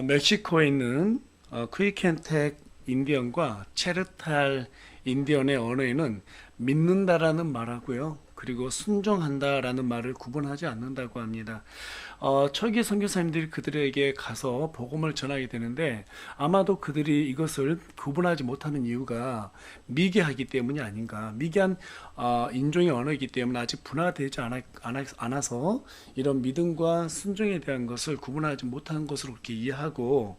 멕시코에 있는 크위켄텍 인디언과 체르탈 인디언의 언어에는 믿는다라는 말하고요. 그리고 순종한다라는 말을 구분하지 않는다고 합니다. 초기 선교사님들이 그들에게 가서 복음을 전하게 되는데 아마도 그들이 이것을 구분하지 못하는 이유가 미개하기 때문이 아닌가. 미개한 인종의 언어이기 때문에 아직 분화되지 않아서 이런 믿음과 순종에 대한 것을 구분하지 못한 것으로 그렇게 이해하고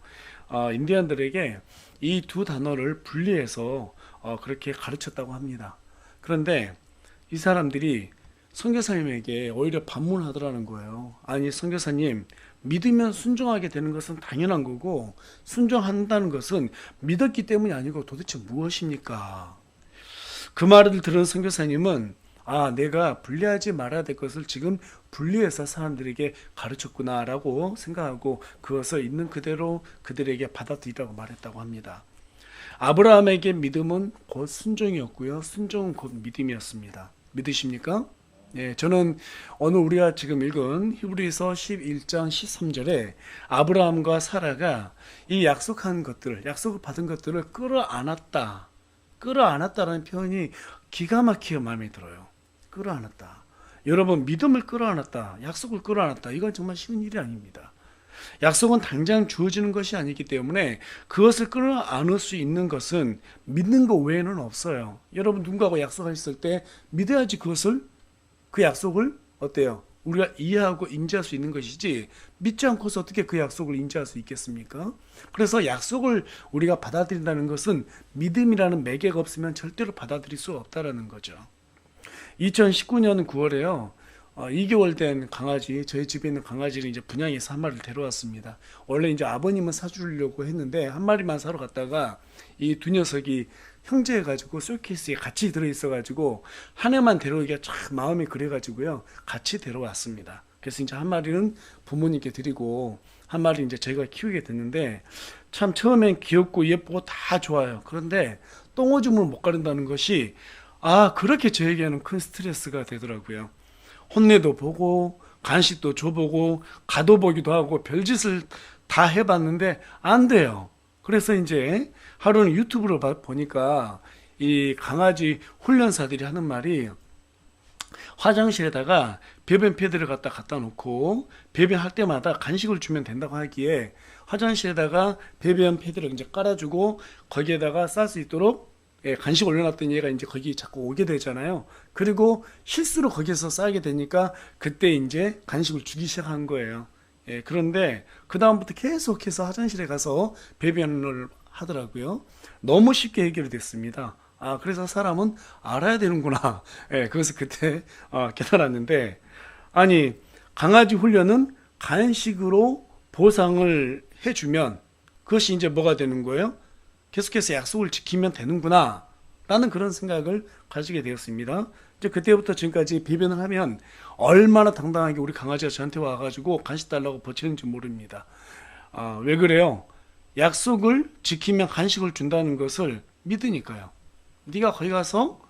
인디언들에게 이 두 단어를 분리해서 그렇게 가르쳤다고 합니다. 그런데 이 사람들이 선교사님에게 오히려 반문하더라는 거예요. 아니 선교사님, 믿으면 순종하게 되는 것은 당연한 거고 순종한다는 것은 믿었기 때문이 아니고 도대체 무엇입니까? 그 말을 들은 선교사님은 내가 분리하지 말아야 될 것을 지금 분리해서 사람들에게 가르쳤구나라고 생각하고 그것을 있는 그대로 그들에게 받아들이라고 말했다고 합니다. 아브라함에게 믿음은 곧 순종이었고요. 순종은 곧 믿음이었습니다. 믿으십니까? 네, 저는 오늘 우리가 지금 읽은 히브리서 11장 13절에 아브라함과 사라가 이 약속한 것들, 약속을 받은 것들을 끌어안았다라는 표현이 기가 막히게 마음에 들어요. 끌어안았다. 여러분, 믿음을 끌어안았다, 약속을 끌어안았다. 이건 정말 쉬운 일이 아닙니다. 약속은 당장 주어지는 것이 아니기 때문에 그것을 끌어안을 수 있는 것은 믿는 것 외에는 없어요. 여러분 누군가하고 약속하셨을 때 믿어야지 그 약속을 어때요? 우리가 이해하고 인지할 수 있는 것이지 믿지 않고서 어떻게 그 약속을 인지할 수 있겠습니까? 그래서 약속을 우리가 받아들인다는 것은 믿음이라는 매개가 없으면 절대로 받아들일 수 없다라는 거죠. 2019년 9월에요. 2개월 된 강아지, 저희 집에 있는 강아지를 이제 분양해서 한 마리를 데려왔습니다. 원래 이제 아버님은 사주려고 했는데 한 마리만 사러 갔다가 이 두 녀석이 형제해가지고 솔케이스에 같이 들어있어가지고 한 해만 데려오기가 참 마음이 그래가지고요. 같이 데려왔습니다. 그래서 이제 한 마리는 부모님께 드리고 한 마리 이제 저희가 키우게 됐는데 참 처음엔 귀엽고 예쁘고 다 좋아요. 그런데 똥오줌을 못 가린다는 것이 그렇게 저에게는 큰 스트레스가 되더라고요. 혼내도 보고 간식도 줘보고 가둬보기도 하고 별짓을 다 해봤는데 안 돼요. 그래서 이제 하루는 유튜브로 보니까 이 강아지 훈련사들이 하는 말이 화장실에다가 배변 패드를 갖다 놓고 배변할 때마다 간식을 주면 된다고 하기에 화장실에다가 배변 패드를 이제 깔아주고 거기에다가 쌀 수 있도록 간식 올려놨더니 얘가 이제 거기 자꾸 오게 되잖아요. 그리고 실수로 거기서 싸게 되니까 그때 이제 간식을 주기 시작한 거예요. 그런데 그 다음부터 계속해서 화장실에 가서 배변을 하더라고요. 너무 쉽게 해결이 됐습니다. 그래서 사람은 알아야 되는구나. 그것을 그때 깨달았는데, 아니 강아지 훈련은 간식으로 보상을 해주면 그것이 이제 뭐가 되는 거예요? 계속해서 약속을 지키면 되는구나 라는 그런 생각을 가지게 되었습니다. 이제 그때부터 지금까지 배변을 하면 얼마나 당당하게 우리 강아지가 저한테 와가지고 간식 달라고 버티는지 모릅니다. 왜 그래요? 약속을 지키면 간식을 준다는 것을 믿으니까요. 네가 거기 가서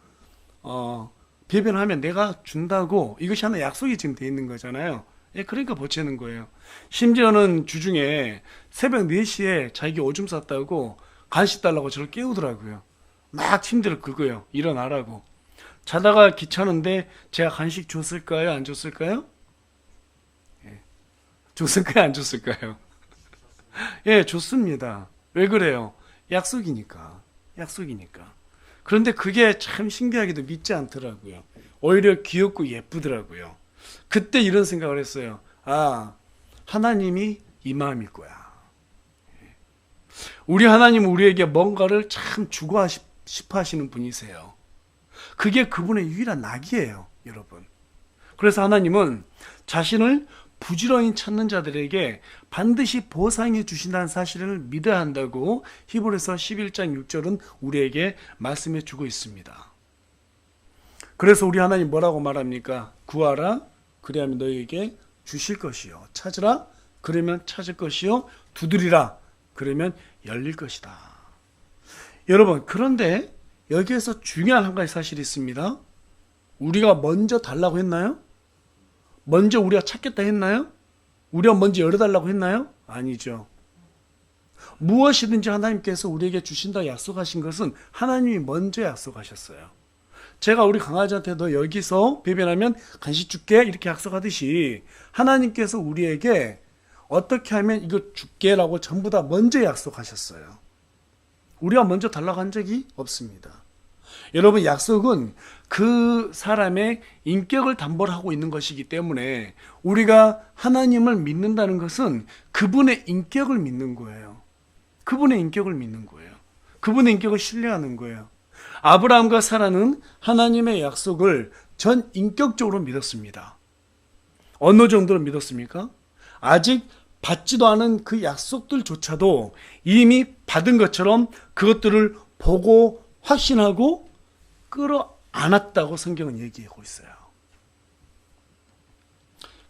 배변하면 내가 준다고, 이것이 하나 약속이 지금 돼 있는 거잖아요. 그러니까 버티는 거예요. 심지어는 주중에 새벽 4시에 자기 오줌 쌌다고 간식 달라고 저를 깨우더라고요. 막 침대를 긁어요. 일어나라고. 자다가 귀찮은데 제가 간식 줬을까요? 안 줬을까요? 줬을까요? 안 줬을까요? 줬습니다. 왜 그래요? 약속이니까. 약속이니까. 그런데 그게 참 신기하게도 믿지 않더라고요. 오히려 귀엽고 예쁘더라고요. 그때 이런 생각을 했어요. 하나님이 이 마음일 거야. 우리 하나님은 우리에게 뭔가를 참 주고 싶어 하시는 분이세요. 그게 그분의 유일한 낙이에요, 여러분. 그래서 하나님은 자신을 부지런히 찾는 자들에게 반드시 보상해 주신다는 사실을 믿어야 한다고 히브리서 11장 6절은 우리에게 말씀해 주고 있습니다. 그래서 우리 하나님 뭐라고 말합니까? 구하라, 그리하면 너희에게 주실 것이요. 찾으라, 그러면 찾을 것이요. 두드리라, 그러면 열릴 것이다. 여러분, 그런데 여기에서 중요한 한 가지 사실이 있습니다. 우리가 먼저 달라고 했나요? 먼저 우리가 찾겠다 했나요? 우리가 먼저 열어달라고 했나요? 아니죠. 무엇이든지 하나님께서 우리에게 주신다 약속하신 것은 하나님이 먼저 약속하셨어요. 제가 우리 강아지한테 너 여기서 배변하면 간식 줄게 이렇게 약속하듯이 하나님께서 우리에게 어떻게 하면 이거 줄게라고 전부 다 먼저 약속하셨어요. 우리가 먼저 달라고 한 적이 없습니다. 여러분, 약속은 그 사람의 인격을 담보로 하고 있는 것이기 때문에 우리가 하나님을 믿는다는 것은 그분의 인격을 믿는 거예요. 그분의 인격을 믿는 거예요. 그분의 인격을 신뢰하는 거예요. 아브라함과 사라는 하나님의 약속을 전 인격적으로 믿었습니다. 어느 정도로 믿었습니까? 아직 받지도 않은 그 약속들조차도 이미 받은 것처럼 그것들을 보고 확신하고 끌어안았다고 성경은 얘기하고 있어요.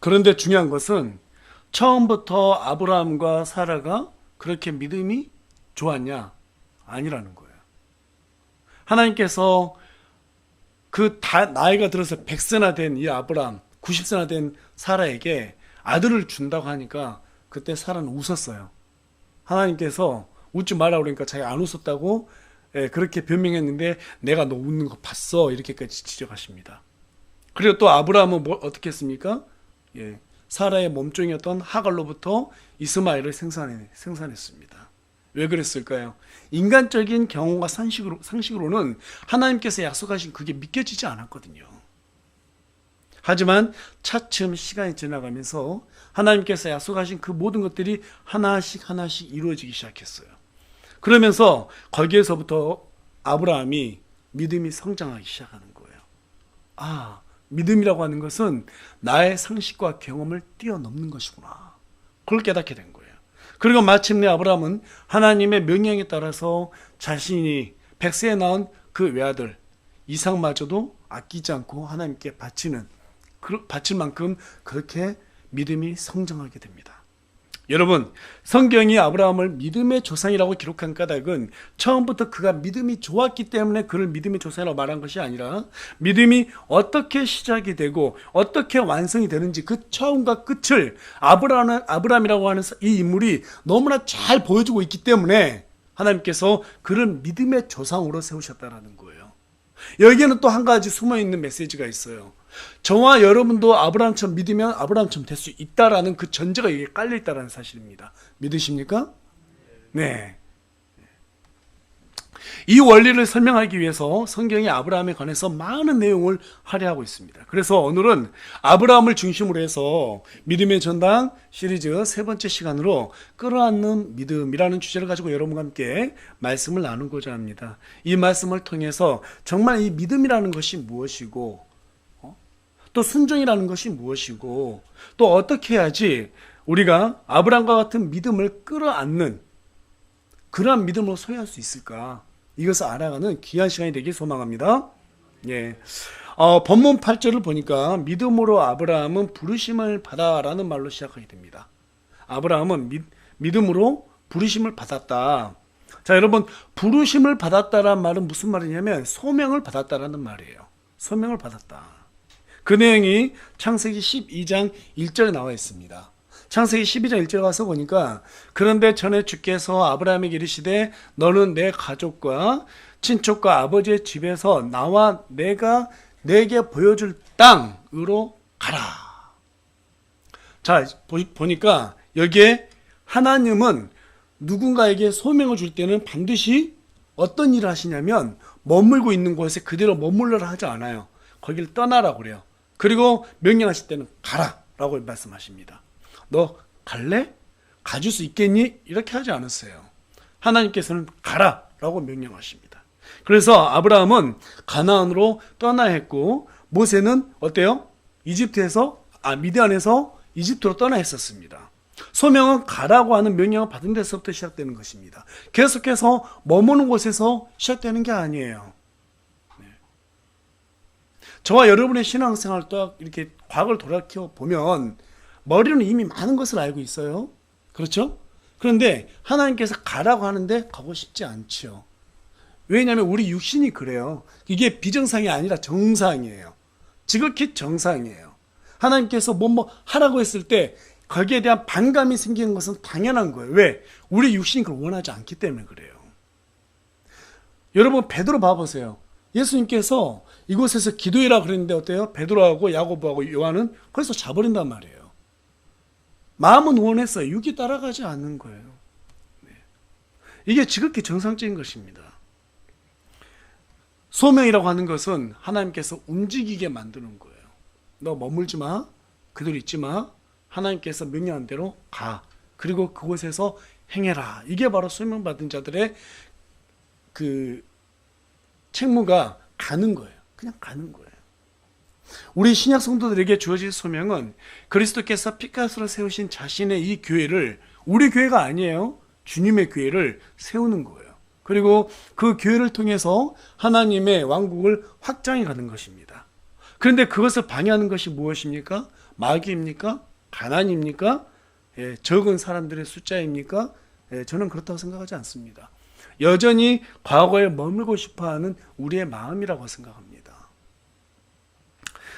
그런데 중요한 것은 처음부터 아브라함과 사라가 그렇게 믿음이 좋았냐? 아니라는 거예요. 하나님께서 나이가 들어서 100세나 된 이 아브라함, 90세나 된 사라에게 아들을 준다고 하니까 그때 사라는 웃었어요. 하나님께서 웃지 말라고 그러니까 자기가 안 웃었다고 그렇게 변명했는데 내가 너 웃는 거 봤어 이렇게까지 지적하십니다. 그리고 또 아브라함은 어떻게 했습니까? 사라의 몸종이었던 하갈로부터 이스마엘을 생산했습니다. 왜 그랬을까요? 인간적인 경험과 상식으로는 하나님께서 약속하신 그게 믿겨지지 않았거든요. 하지만 차츰 시간이 지나가면서 하나님께서 약속하신 그 모든 것들이 하나씩 이루어지기 시작했어요. 그러면서 거기에서부터 아브라함이 믿음이 성장하기 시작하는 거예요. 믿음이라고 하는 것은 나의 상식과 경험을 뛰어넘는 것이구나. 그걸 깨닫게 된 거예요. 그리고 마침내 아브라함은 하나님의 명령에 따라서 자신이 100세에 낳은 그 외아들 이삭마저도 아끼지 않고 하나님께 바칠 만큼 그렇게 믿음이 성장하게 됩니다. 여러분, 성경이 아브라함을 믿음의 조상이라고 기록한 까닭은 처음부터 그가 믿음이 좋았기 때문에 그를 믿음의 조상이라고 말한 것이 아니라 믿음이 어떻게 시작이 되고 어떻게 완성이 되는지 그 처음과 끝을 아브라함이라고 하는 이 인물이 너무나 잘 보여주고 있기 때문에 하나님께서 그를 믿음의 조상으로 세우셨다는 거예요. 여기에는 또 한 가지 숨어있는 메시지가 있어요. 저와 여러분도 아브라함처럼 믿으면 아브라함처럼 될 수 있다라는 그 전제가 여기에 깔려있다는 사실입니다. 믿으십니까? 네. 이 원리를 설명하기 위해서 성경이 아브라함에 관해서 많은 내용을 할애하고 있습니다. 그래서 오늘은 아브라함을 중심으로 해서 믿음의 전당 시리즈 세 번째 시간으로 끌어안는 믿음이라는 주제를 가지고 여러분과 함께 말씀을 나누고자 합니다. 이 말씀을 통해서 정말 이 믿음이라는 것이 무엇이고 또 순종이라는 것이 무엇이고 또 어떻게 해야지 우리가 아브라함과 같은 믿음을 끌어안는 그러한 믿음으로 소유할 수 있을까? 이것을 알아가는 귀한 시간이 되길 소망합니다. 본문 8절을 보니까 믿음으로 아브라함은 부르심을 받아라는 말로 시작하게 됩니다. 아브라함은 믿음으로 부르심을 받았다. 자, 여러분, 부르심을 받았다라는 말은 무슨 말이냐면 소명을 받았다라는 말이에요. 소명을 받았다. 그 내용이 창세기 12장 1절에 나와 있습니다. 창세기 12장 1절 가서 보니까 그런데 전에 주께서 아브라함에게 이르시되 너는 내 가족과 친족과 아버지의 집에서 나와 내가 내게 보여줄 땅으로 가라. 자, 보니까 여기에 하나님은 누군가에게 소명을 줄 때는 반드시 어떤 일을 하시냐면 머물고 있는 곳에 그대로 머물러라 하지 않아요. 거기를 떠나라고 그래요. 그리고 명령하실 때는 가라라고 말씀하십니다. 너 갈래? 가줄 수 있겠니? 이렇게 하지 않았어요. 하나님께서는 가라라고 명령하십니다. 그래서 아브라함은 가나안으로 떠나야 했고 모세는 어때요? 미디안에서 이집트로 떠나 했었습니다. 소명은 가라고 하는 명령을 받은 데서부터 시작되는 것입니다. 계속해서 머무는 곳에서 시작되는 게 아니에요. 저와 여러분의 신앙생활 또 이렇게 과거를 돌이켜 보면 머리로는 이미 많은 것을 알고 있어요. 그렇죠? 그런데 하나님께서 가라고 하는데 가고 싶지 않죠. 왜냐하면 우리 육신이 그래요. 이게 비정상이 아니라 정상이에요. 지극히 정상이에요. 하나님께서 뭐 하라고 했을 때 거기에 대한 반감이 생기는 것은 당연한 거예요. 왜? 우리 육신이 그걸 원하지 않기 때문에 그래요. 여러분 베드로 봐보세요. 예수님께서 이곳에서 기도해라 그랬는데 어때요? 베드로하고 야고보하고 요한은 거기서 자버린단 말이에요. 마음은 원했어요. 육이 따라가지 않는 거예요. 네. 이게 지극히 정상적인 것입니다. 소명이라고 하는 것은 하나님께서 움직이게 만드는 거예요. 너 머물지 마. 그대로 있지 마. 하나님께서 명령한 대로 가. 그리고 그곳에서 행해라. 이게 바로 소명받은 자들의 그 책무가 가는 거예요. 그냥 가는 거예요. 우리 신약 성도들에게 주어진 소명은 그리스도께서 피값으로 세우신 자신의 이 교회를, 우리 교회가 아니에요. 주님의 교회를 세우는 거예요. 그리고 그 교회를 통해서 하나님의 왕국을 확장해 가는 것입니다. 그런데 그것을 방해하는 것이 무엇입니까? 마귀입니까? 가난입니까? 적은 사람들의 숫자입니까? 저는 그렇다고 생각하지 않습니다. 여전히 과거에 머물고 싶어하는 우리의 마음이라고 생각합니다.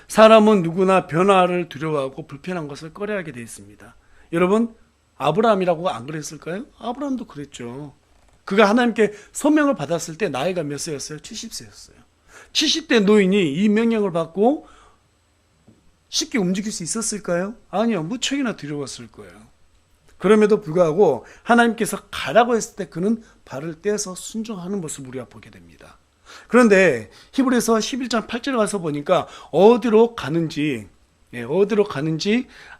사람은 누구나 변화를 두려워하고 불편한 것을 꺼려하게 되어 있습니다. 여러분, 아브라함이라고 안 그랬을까요? 아브라함도 그랬죠. 그가 하나님께 소명을 받았을 때 나이가 몇 세였어요? 70세였어요. 70대 노인이 이 명령을 받고 쉽게 움직일 수 있었을까요? 아니요. 무척이나 두려웠을 거예요. 그럼에도 불구하고 하나님께서 가라고 했을 때 그는 발을 떼서 순종하는 모습을 우리가 보게 됩니다. 그런데 히브리서 11장 8절에 가서 보니까 어디로 가는지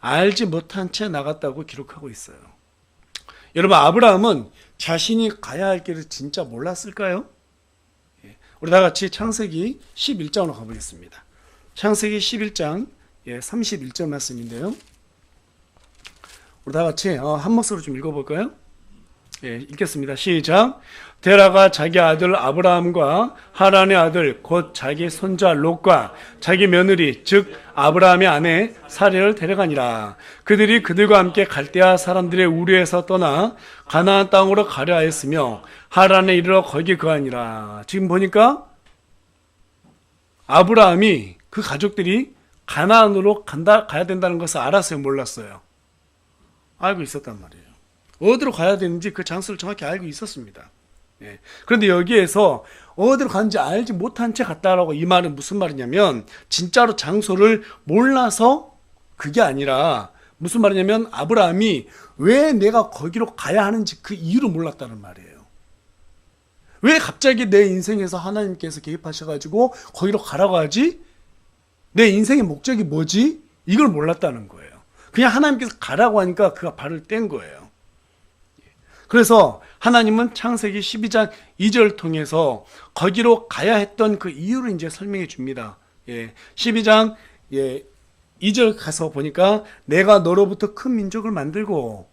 알지 못한 채 나갔다고 기록하고 있어요. 여러분, 아브라함은 자신이 가야 할 길을 진짜 몰랐을까요? 우리 다 같이 창세기 11장으로 가보겠습니다. 창세기 11장 31절 말씀인데요. 우리 다 같이 한 목소리로 좀 읽어볼까요? 읽겠습니다. 시작. 데라가 자기 아들 아브라함과 하란의 아들 곧 자기 손자 롯과 자기 며느리 즉 아브라함의 아내 사레를 데려가니라. 그들이 그들과 함께 갈대아 사람들의 우르에서 떠나 가나안 땅으로 가려 하였으며 하란에 이르러 거기 거하니라. 지금 보니까 아브라함이 그 가족들이 가나안으로 가야 된다는 것을 알았어요, 몰랐어요? 알고 있었단 말이에요. 어디로 가야 되는지 그 장소를 정확히 알고 있었습니다. 그런데 여기에서 어디로 가는지 알지 못한 채 갔다라고, 이 말은 무슨 말이냐면 진짜로 장소를 몰라서 그게 아니라 무슨 말이냐면 아브라함이 왜 내가 거기로 가야 하는지 그 이유를 몰랐다는 말이에요. 왜 갑자기 내 인생에서 하나님께서 개입하셔가지고 거기로 가라고 하지? 내 인생의 목적이 뭐지? 이걸 몰랐다는 거예요. 그냥 하나님께서 가라고 하니까 그가 발을 뗀 거예요. 그래서 하나님은 창세기 12장 2절 통해서 거기로 가야 했던 그 이유를 이제 설명해 줍니다. 12장 2절 가서 보니까 내가 너로부터 큰 민족을 만들고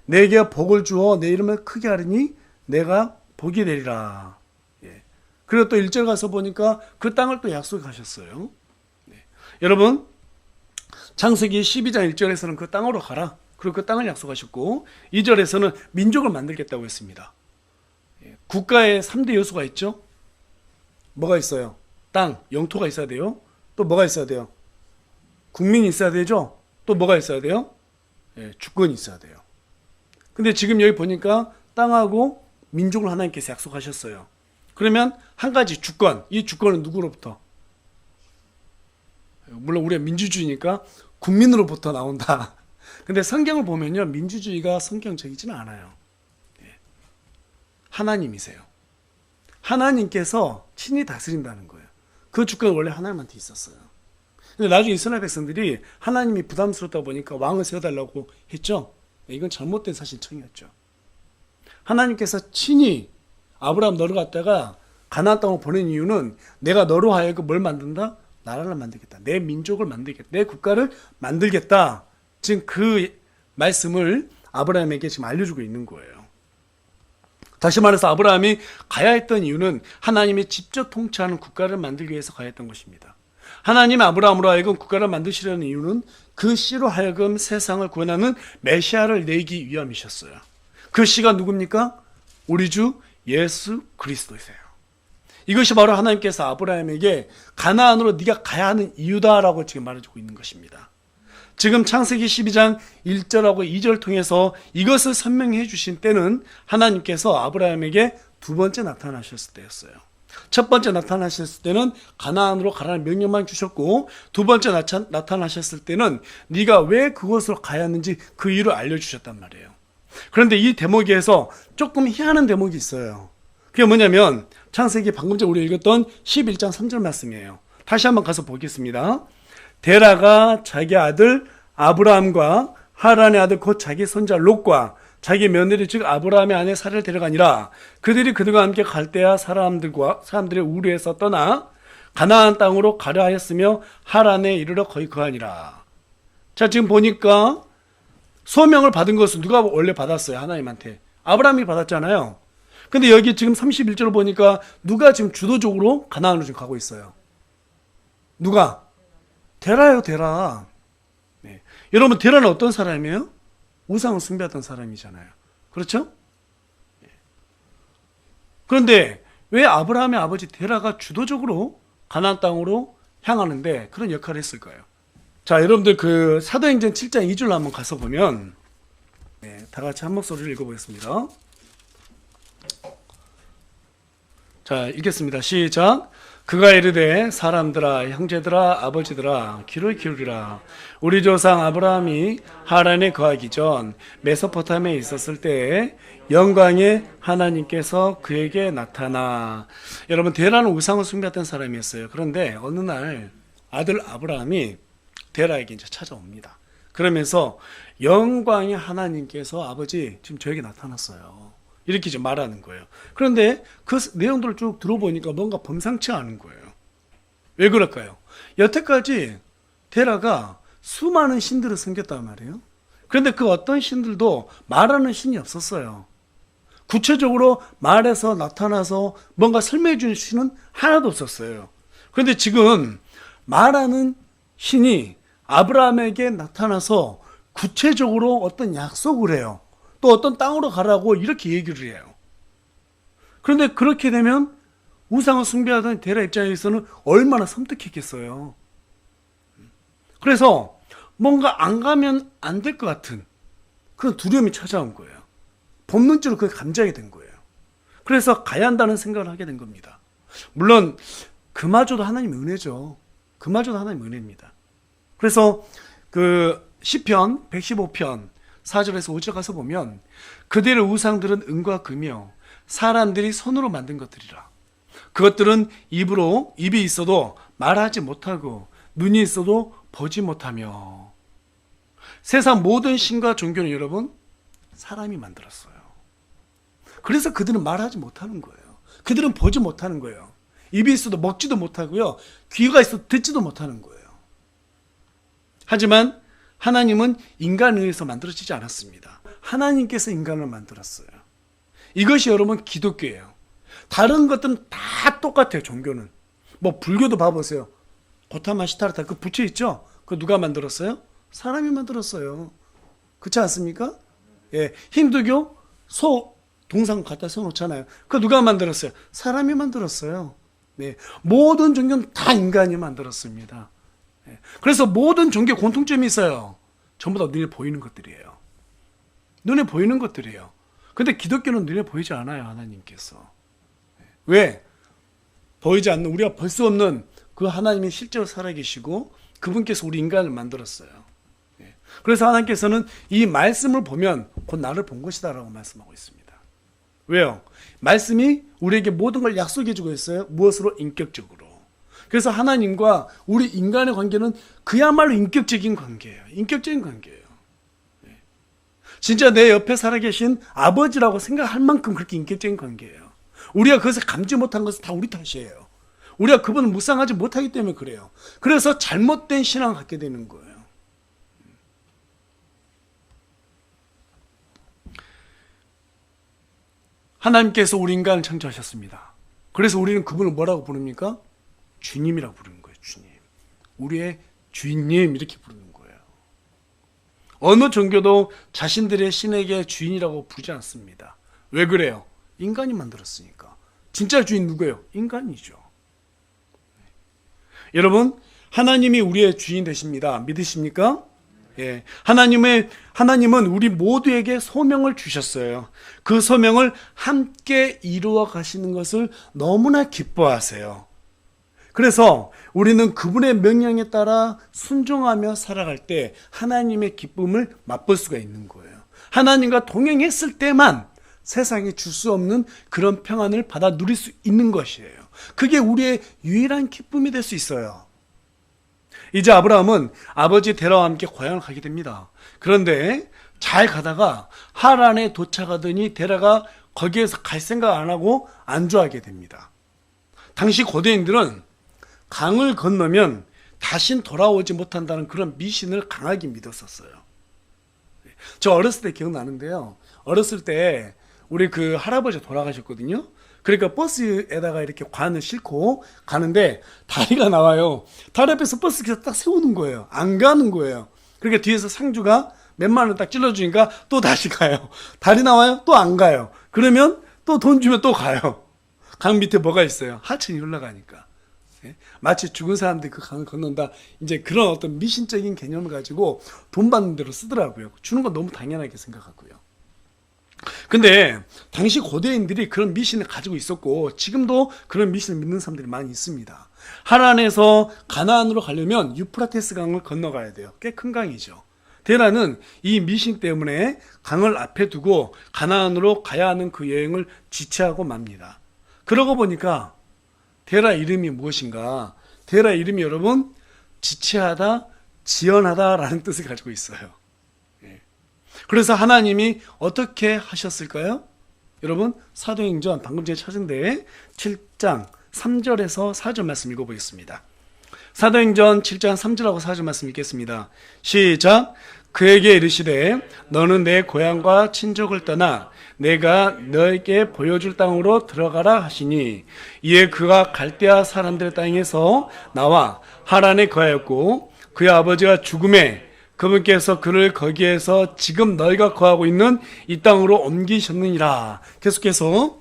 내게 복을 주어 내 이름을 크게 하리니 내가 복이 되리라. 그리고 또 1절 가서 보니까 그 땅을 또 약속하셨어요. 여러분, 창세기 12장 1절에서는 그 땅으로 가라. 그리고 그 땅을 약속하셨고 2절에서는 민족을 만들겠다고 했습니다. 국가의 3대 요소가 있죠. 뭐가 있어요? 땅, 영토가 있어야 돼요. 또 뭐가 있어야 돼요? 국민이 있어야 되죠. 또 뭐가 있어야 돼요? 주권이 있어야 돼요. 근데 지금 여기 보니까 땅하고 민족을 하나님께서 약속하셨어요. 그러면 한 가지 주권, 이 주권은 누구로부터? 물론 우리가 민주주의니까 국민으로부터 나온다. 근데 성경을 보면요, 민주주의가 성경적이지는 않아요. 하나님이세요. 하나님께서 친히 다스린다는 거예요. 그 주권은 원래 하나님한테 있었어요. 근데 나중에 이스라엘 백성들이 하나님이 부담스럽다 보니까 왕을 세워달라고 했죠. 이건 잘못된 사실청이었죠. 하나님께서 친히 아브라함 너를 갖다가 가나안 땅으로 보낸 이유는 내가 너로 하여금 뭘 만든다? 나라를 만들겠다. 내 민족을 만들겠다. 내 국가를 만들겠다. 지금 그 말씀을 아브라함에게 지금 알려주고 있는 거예요. 다시 말해서 아브라함이 가야 했던 이유는 하나님이 직접 통치하는 국가를 만들기 위해서 가야 했던 것입니다. 하나님이 아브라함으로 하여금 국가를 만드시려는 이유는 그 씨로 하여금 세상을 구원하는 메시아를 내기 위함이셨어요. 그 씨가 누굽니까? 우리 주 예수 그리스도이세요. 이것이 바로 하나님께서 아브라함에게 가나안으로 네가 가야 하는 이유다라고 지금 말해주고 있는 것입니다. 지금 창세기 12장 1절하고 2절 통해서 이것을 설명해 주신 때는 하나님께서 아브라함에게 두 번째 나타나셨을 때였어요. 첫 번째 나타나셨을 때는 가나안으로 가라는 명령만 주셨고, 두 번째 나타나셨을 때는 네가 왜 그곳으로 가야 하는지 그 이유를 알려주셨단 말이에요. 그런데 이 대목에서 조금 희한한 대목이 있어요. 그게 뭐냐면 창세기 방금 전에 우리가 읽었던 11장 3절 말씀이에요. 다시 한번 가서 보겠습니다. 데라가 자기 아들 아브라함과 하란의 아들 곧 자기 손자 롯과 자기 며느리 즉 아브라함의 아내 사라를 데려가니라. 그들이 그들과 함께 갈대아 사람들의 우르에서 떠나 가나안 땅으로 가려 하였으며 하란에 이르러 거기 거하니라. 자, 지금 보니까 소명을 받은 것은 누가 원래 받았어요? 하나님한테. 아브라함이 받았잖아요. 근데 여기 지금 31절을 보니까 누가 지금 주도적으로 가나안으로 지금 가고 있어요? 누가? 데라요, 데라. 네. 여러분, 데라는 어떤 사람이에요? 우상을 숭배하던 사람이잖아요. 그렇죠? 네. 그런데 왜 아브라함의 아버지 데라가 주도적으로 가나안 땅으로 향하는데 그런 역할을 했을까요? 자, 여러분들 그 사도행전 7장 2절로 한번 가서 보면, 네, 다 같이 한 목소리를 읽어보겠습니다. 자, 읽겠습니다. 시작. 그가 이르되 사람들아 형제들아 아버지들아 귀를 기울이라. 우리 조상 아브라함이 하란에 거하기 전 메소포타미아에 있었을 때에 영광의 하나님께서 그에게 나타나. 여러분, 데라는 우상을 숭배했던 사람이었어요. 그런데 어느 날 아들 아브라함이 데라에게 이제 찾아옵니다. 그러면서 영광의 하나님께서 아버지 지금 저에게 나타났어요. 이렇게 이제 말하는 거예요. 그런데 그 내용들을 쭉 들어보니까 뭔가 범상치 않은 거예요. 왜 그럴까요? 여태까지 데라가 수많은 신들을 섬겼단 말이에요. 그런데 그 어떤 신들도 말하는 신이 없었어요. 구체적으로 말해서 나타나서 뭔가 설명해 주는 신은 하나도 없었어요. 그런데 지금 말하는 신이 아브라함에게 나타나서 구체적으로 어떤 약속을 해요. 또 어떤 땅으로 가라고 이렇게 얘기를 해요. 그런데 그렇게 되면 우상을 숭배하던 데라 입장에서는 얼마나 섬뜩했겠어요. 그래서 뭔가 안 가면 안 될 것 같은 그런 두려움이 찾아온 거예요. 본능적으로 그걸 감지하게 된 거예요. 그래서 가야 한다는 생각을 하게 된 겁니다. 물론 그마저도 하나님의 은혜죠. 그마저도 하나님의 은혜입니다. 그래서 그 시편 115편 4절에서 5절 가서 보면 그들의 우상들은 은과 금이요 사람들이 손으로 만든 것들이라. 그것들은 입이 있어도 말하지 못하고 눈이 있어도 보지 못하며. 세상 모든 신과 종교는 여러분 사람이 만들었어요. 그래서 그들은 말하지 못하는 거예요. 그들은 보지 못하는 거예요. 입이 있어도 먹지도 못하고요, 귀가 있어도 듣지도 못하는 거예요. 하지만 하나님은 인간에 의해서 만들어지지 않았습니다. 하나님께서 인간을 만들었어요. 이것이 여러분 기독교예요. 다른 것들은 다 똑같아요. 종교는 뭐 불교도 봐보세요. 고타마 시타르타 그 부처 있죠? 그 누가 만들었어요? 사람이 만들었어요. 그렇지 않습니까? 예, 힌두교 소 동상 갖다 세워놓잖아요. 그 누가 만들었어요? 사람이 만들었어요. 네, 모든 종교는 다 인간이 만들었습니다. 그래서 모든 종교에 공통점이 있어요. 전부 다 눈에 보이는 것들이에요. 눈에 보이는 것들이에요. 근데 기독교는 눈에 보이지 않아요. 하나님께서. 왜? 보이지 않는, 우리가 볼 수 없는 그 하나님이 실제로 살아계시고 그분께서 우리 인간을 만들었어요. 그래서 하나님께서는 이 말씀을 보면 곧 나를 본 것이다 라고 말씀하고 있습니다. 왜요? 말씀이 우리에게 모든 걸 약속해 주고 있어요. 무엇으로? 인격적으로. 그래서 하나님과 우리 인간의 관계는 그야말로 인격적인 관계예요. 인격적인 관계예요. 진짜 내 옆에 살아계신 아버지라고 생각할 만큼 그렇게 인격적인 관계예요. 우리가 그것을 감지 못한 것은 다 우리 탓이에요. 우리가 그분을 묵상하지 못하기 때문에 그래요. 그래서 잘못된 신앙을 갖게 되는 거예요. 하나님께서 우리 인간을 창조하셨습니다. 그래서 우리는 그분을 뭐라고 부릅니까? 주님이라고 부르는 거예요. 주님. 우리의 주인님 이렇게 부르는 거예요. 어느 종교도 자신들의 신에게 주인이라고 부르지 않습니다. 왜 그래요? 인간이 만들었으니까. 진짜 주인 누구예요? 인간이죠. 여러분, 하나님이 우리의 주인 되십니다. 믿으십니까? 예. 하나님은 우리 모두에게 소명을 주셨어요. 그 소명을 함께 이루어 가시는 것을 너무나 기뻐하세요. 그래서 우리는 그분의 명령에 따라 순종하며 살아갈 때 하나님의 기쁨을 맛볼 수가 있는 거예요. 하나님과 동행했을 때만 세상에 줄 수 없는 그런 평안을 받아 누릴 수 있는 것이에요. 그게 우리의 유일한 기쁨이 될 수 있어요. 이제 아브라함은 아버지 데라와 함께 고향을 가게 됩니다. 그런데 잘 가다가 하란에 도착하더니 데라가 거기에서 갈 생각 안 하고 안주하게 됩니다. 당시 고대인들은 강을 건너면 다신 돌아오지 못한다는 그런 미신을 강하게 믿었었어요. 저 어렸을 때 기억나는데요. 어렸을 때 우리 그 할아버지 돌아가셨거든요. 그러니까 버스에다가 이렇게 관을 싣고 가는데 다리가 나와요. 다리 앞에서 버스 그냥 딱 세우는 거예요. 안 가는 거예요. 그러니까 뒤에서 상주가 몇만 원 딱 찔러주니까 또 다시 가요. 다리 나와요? 또 안 가요. 그러면 또 돈 주면 또 가요. 강 밑에 뭐가 있어요? 하천이 흘러가니까. 마치 죽은 사람들이 그 강을 건넌다. 이제 그런 어떤 미신적인 개념을 가지고 돈 받는 대로 쓰더라고요. 주는 건 너무 당연하게 생각하고요. 근데 당시 고대인들이 그런 미신을 가지고 있었고 지금도 그런 미신을 믿는 사람들이 많이 있습니다. 하란에서 가나안으로 가려면 유프라테스 강을 건너가야 돼요. 꽤 큰 강이죠. 데라는 이 미신 때문에 강을 앞에 두고 가나안으로 가야 하는 그 여행을 지체하고 맙니다. 그러고 보니까 데라 이름이 무엇인가? 데라 이름이 여러분 지체하다, 지연하다라는 뜻을 가지고 있어요. 그래서 하나님이 어떻게 하셨을까요? 여러분 사도행전 방금 전에 찾은데 7장 3절에서 4절 말씀 읽어보겠습니다. 사도행전 7장 3절하고 4절 말씀 읽겠습니다. 시작. 그에게 이르시되 너는 내 고향과 친족을 떠나 내가 너에게 보여줄 땅으로 들어가라 하시니 이에 그가 갈대아 사람들의 땅에서 나와 하란에 거하였고 그의 아버지가 죽음에 그분께서 그를 거기에서 지금 너희가 거하고 있는 이 땅으로 옮기셨느니라. 계속해서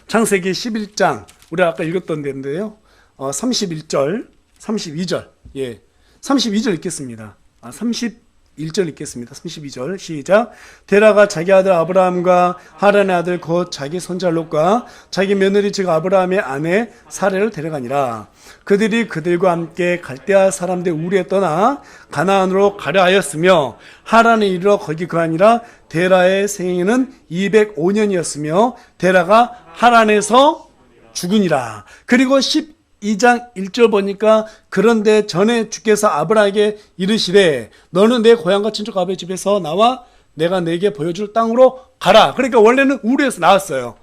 창세기 11장 우리 아까 읽었던 데인데요. 31절, 32절. 예. 32절 읽겠습니다. 31절 읽겠습니다. 32절 시작. 데라가 자기 아들 아브라함과 하란의 아들 곧 자기 손자 롯과 자기 며느리 즉 아브라함의 아내 사레를 데려가니라. 그들이 그들과 함께 갈대아 사람들 우리에 떠나 가나안으로 가려 하였으며 하란에 이르러 거기 거하니라. 데라의 생애는 205년이었으며 데라가 하란에서 죽으니라. 그리고 12장 1절 보니까 그런데 전에 주께서 아브라함에게 이르시되 너는 내 고향과 친족 아버지 집에서 나와 내가 내게 보여줄 땅으로 가라. 그러니까 원래는 우르에서 나왔어요.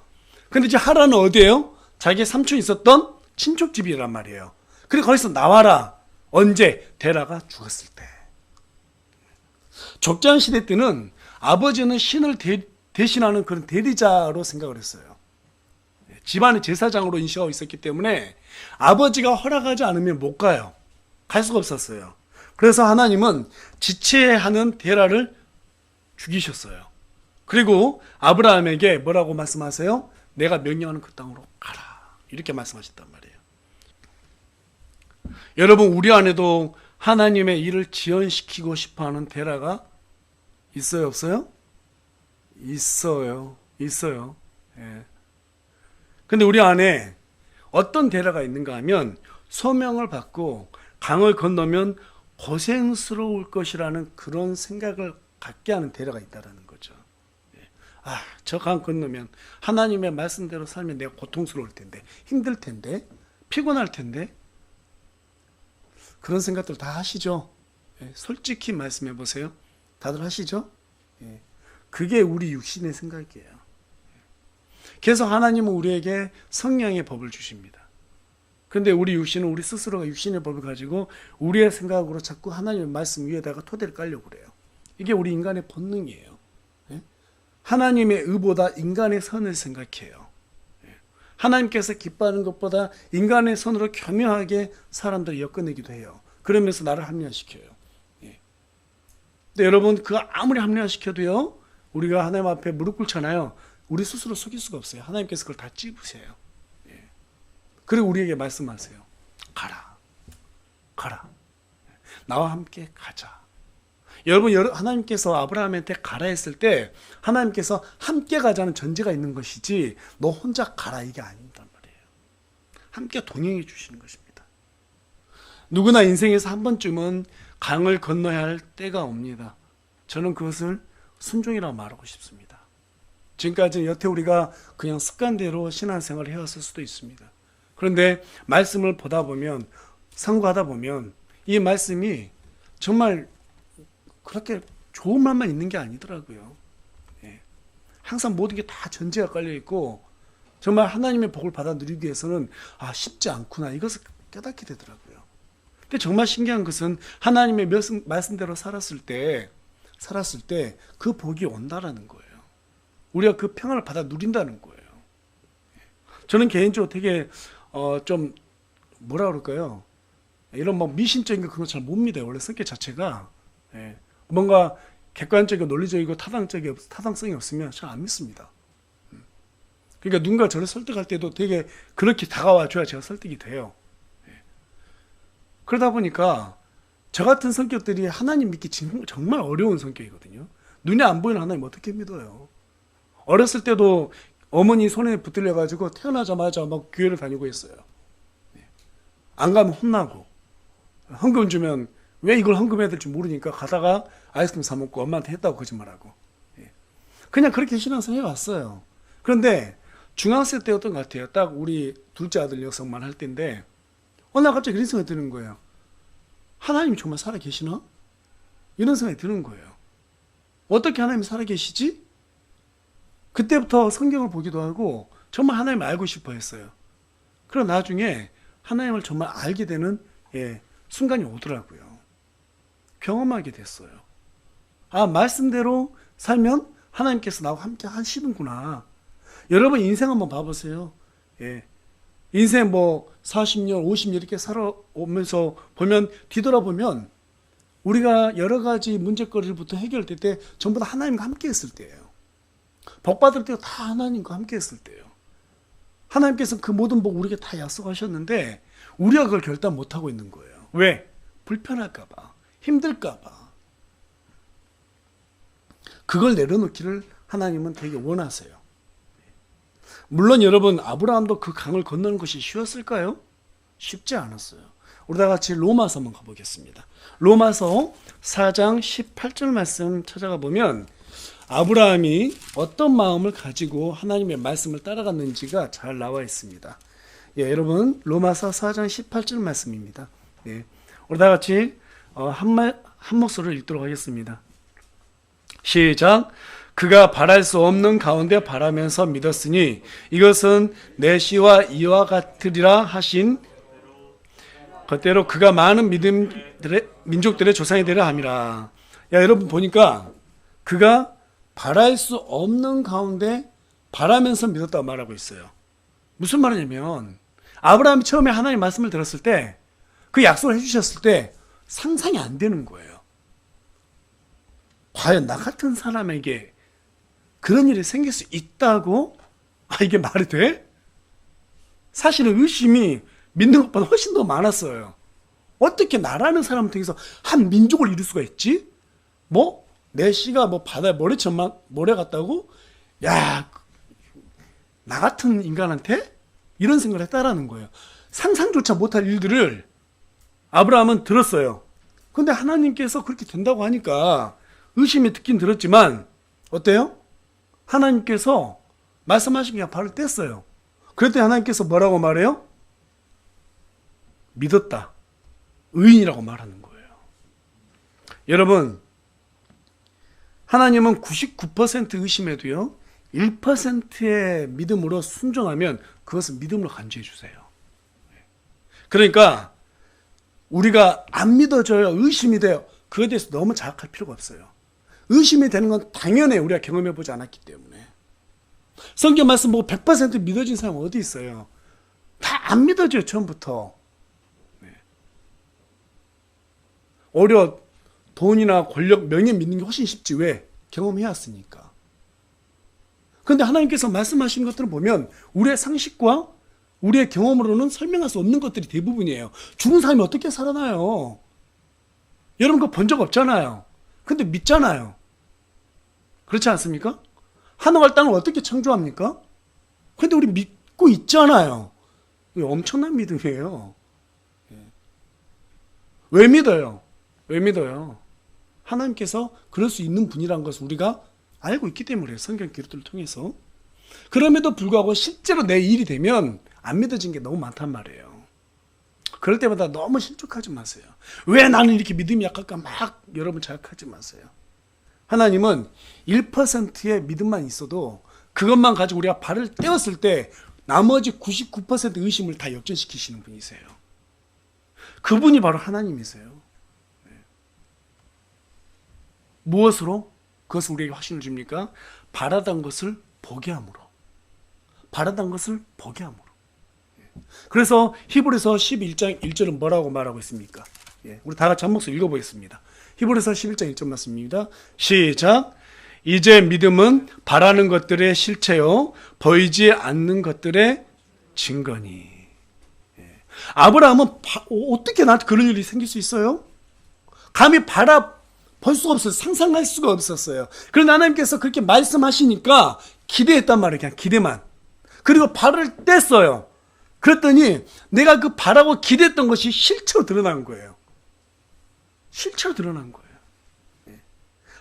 근데 이제 하란은 어디예요? 자기 삼촌 있었던 친족집이란 말이에요. 그리고 거기서 나와라. 언제? 데라가 죽었을 때. 족장 시대 때는 아버지는 신을 대신하는 그런 대리자로 생각을 했어요. 집안의 제사장으로 인식하고 있었기 때문에 아버지가 허락하지 않으면 못 가요. 갈 수가 없었어요. 그래서 하나님은 지체하는 데라를 죽이셨어요. 그리고 아브라함에게 뭐라고 말씀하세요? 내가 명령하는 그 땅으로 가라. 이렇게 말씀하셨단 말이에요. 여러분 우리 안에도 하나님의 일을 지연시키고 싶어하는 데라가 있어요, 없어요? 있어요. 예. 근데 우리 안에 어떤 데라가 있는가 하면 소명을 받고 강을 건너면 고생스러울 것이라는 그런 생각을 갖게 하는 데라가 있다는 거죠. 저 강 건너면 하나님의 말씀대로 살면 내가 고통스러울 텐데, 힘들 텐데, 피곤할 텐데 그런 생각들 다 하시죠? 솔직히 말씀해 보세요. 다들 하시죠? 그게 우리 육신의 생각이에요. 그래서 하나님은 우리에게 성령의 법을 주십니다. 그런데 우리 육신은 우리 스스로가 육신의 법을 가지고 우리의 생각으로 자꾸 하나님의 말씀 위에다가 토대를 깔려고 그래요. 이게 우리 인간의 본능이에요. 하나님의 의보다 인간의 선을 생각해요. 하나님께서 기뻐하는 것보다 인간의 선으로 교묘하게 사람들을 엮어내기도 해요. 그러면서 나를 합리화시켜요. 근데 여러분 그 아무리 합리화시켜도요 우리가 하나님 앞에 무릎 꿇잖아요. 우리 스스로 속일 수가 없어요. 하나님께서 그걸 다 찝으세요. 그리고 우리에게 말씀하세요. 가라. 나와 함께 가자. 여러분, 하나님께서 아브라함한테 가라 했을 때 하나님께서 함께 가자는 전제가 있는 것이지 너 혼자 가라 이게 아니단 말이에요. 함께 동행해 주시는 것입니다. 누구나 인생에서 한 번쯤은 강을 건너야 할 때가 옵니다. 저는 그것을 순종이라고 말하고 싶습니다. 지금까지 여태 우리가 그냥 습관대로 신앙생활을 해왔을 수도 있습니다. 그런데 말씀을 보다 보면, 상고하다 보면 이 말씀이 정말 그렇게 좋은 말만 있는 게 아니더라고요. 예. 항상 모든 게 다 전제가 깔려 있고 정말 하나님의 복을 받아 누리기 위해서는 쉽지 않구나 이것을 깨닫게 되더라고요. 근데 정말 신기한 것은 하나님의 말씀대로 살았을 때 그 복이 온다라는 거예요. 우리가 그 평안을 받아 누린다는 거예요. 저는 개인적으로 되게 좀 뭐라 그럴까요? 이런 뭐 미신적인 그런 거 잘 못 믿어요. 원래 성격 자체가 뭔가 객관적이고 논리적이고 타당성이 없으면 잘 안 믿습니다. 그러니까 누군가 저를 설득할 때도 되게 그렇게 다가와 줘야 제가 설득이 돼요. 그러다 보니까 저 같은 성격들이 하나님 믿기 정말 어려운 성격이거든요. 눈에 안 보이는 하나님 어떻게 믿어요? 어렸을 때도 어머니 손에 붙들려 가지고 태어나자마자 막 교회를 다니고 했어요. 안 가면 혼나고, 헌금 주면 왜 이걸 헌금해야 될지 모르니까 가다가 아이스크림 사 먹고 엄마한테 했다고 거짓말하고, 그냥 그렇게 신앙생활 해왔어요. 그런데 중학생 때였던 것 같아요. 딱 우리 둘째 아들 여성만 할 때인데 어느 날 갑자기 이런 생각이 드는 거예요. 하나님이 정말 살아계시나? 이런 생각이 드는 거예요. 어떻게 하나님이 살아계시지? 그때부터 성경을 보기도 하고 정말 하나님을 알고 싶어 했어요. 그럼 나중에 하나님을 정말 알게 되는 순간이 오더라고요. 경험하게 됐어요. 말씀대로 살면 하나님께서 나와 함께 하시는구나. 여러분 인생 한번 봐보세요. 인생 40년, 50년 이렇게 살아오면서 뒤돌아보면 우리가 여러 가지 문제거리부터 해결될 때 전부 다 하나님과 함께 했을 때예요. 복 받을 때가 다 하나님과 함께 했을 때예요. 하나님께서는 그 모든 복 우리에게 다 약속하셨는데 우리가 그걸 결단 못하고 있는 거예요. 왜? 불편할까 봐, 힘들까 봐. 그걸 내려놓기를 하나님은 되게 원하세요. 물론 여러분, 아브라함도 그 강을 건너는 것이 쉬웠을까요? 쉽지 않았어요. 우리 다 같이 로마서 한번 가보겠습니다. 로마서 4장 18절 말씀 찾아가 보면 아브라함이 어떤 마음을 가지고 하나님의 말씀을 따라갔는지가 잘 나와 있습니다. 여러분, 로마서 4장 18절 말씀입니다. 우리 다 같이 한 목소리를 읽도록 하겠습니다. 시작. 그가 바랄 수 없는 가운데 바라면서 믿었으니 이것은 내 시와 이와 같으리라 하신 것대로 그가 많은 민족들의 조상이 되려 함이라. 여러분 보니까 그가 바랄 수 없는 가운데 바라면서 믿었다고 말하고 있어요. 무슨 말이냐면 아브라함이 처음에 하나님 말씀을 들었을 때 그 약속을 해주셨을 때 상상이 안 되는 거예요. 과연 나 같은 사람에게 그런 일이 생길 수 있다고? 이게 말이 돼? 사실은 의심이 믿는 것보다 훨씬 더 많았어요. 어떻게 나라는 사람 통해서 한 민족을 이룰 수가 있지? 내 씨가 바다에 모래 같다고? 야, 나 같은 인간한테? 이런 생각을 했다라는 거예요. 상상조차 못할 일들을 아브라함은 들었어요. 근데 하나님께서 그렇게 된다고 하니까 의심이 듣긴 들었지만 어때요? 하나님께서 말씀하신 게 발을 뗐어요. 그랬더니 하나님께서 뭐라고 말해요? 믿었다. 의인이라고 말하는 거예요. 여러분, 하나님은 99% 의심해도요 1%의 믿음으로 순종하면 그것은 믿음으로 간주해 주세요. 그러니까 우리가 안 믿어져요, 의심이 돼요, 그거에 대해서 너무 자학할 필요가 없어요. 의심이 되는 건 당연해. 우리가 경험해보지 않았기 때문에. 성경 말씀 보고 100% 믿어진 사람 어디 있어요? 다 안 믿어져요, 처음부터. 오히려 돈이나 권력, 명예 믿는 게 훨씬 쉽지. 왜? 경험해왔으니까. 그런데 하나님께서 말씀하신 것들을 보면 우리의 상식과 우리의 경험으로는 설명할 수 없는 것들이 대부분이에요. 죽은 사람이 어떻게 살아나요? 여러분 그거 본 적 없잖아요. 근데 믿잖아요. 그렇지 않습니까? 하늘과 땅을 어떻게 창조합니까? 근데 우리 믿고 있잖아요. 이거 엄청난 믿음이에요. 왜 믿어요? 왜 믿어요? 하나님께서 그럴 수 있는 분이라는 것을 우리가 알고 있기 때문에 성경 기록들을 통해서. 그럼에도 불구하고 실제로 내 일이 되면 안 믿어진 게 너무 많단 말이에요. 그럴 때마다 너무 실족하지 마세요. 왜 나는 이렇게 믿음이 약할까 막 여러분 자각하지 마세요. 하나님은 1%의 믿음만 있어도 그것만 가지고 우리가 발을 떼었을 때 나머지 99% 의심을 다 역전시키시는 분이세요. 그분이 바로 하나님이세요. 무엇으로? 그것을 우리에게 확신을 줍니까? 바라던 것을 보게 함으로. 바라던 것을 보게 함으로. 그래서 히브리서 11장 1절은 뭐라고 말하고 있습니까? 우리 다 같이 한 목소리 읽어보겠습니다. 히브리서 11장 1절 말씀입니다. 시작. 이제 믿음은 바라는 것들의 실체요 보이지 않는 것들의 증거니. 아브라함은 어떻게 나한테 그런 일이 생길 수 있어요? 감히 볼 수가 없어요. 상상할 수가 없었어요. 그런데 하나님께서 그렇게 말씀하시니까 기대했단 말이에요. 그냥 기대만. 그리고 발을 뗐어요. 그랬더니 내가 그 바라고 기대했던 것이 실체로 드러난 거예요. 실체로 드러난 거예요.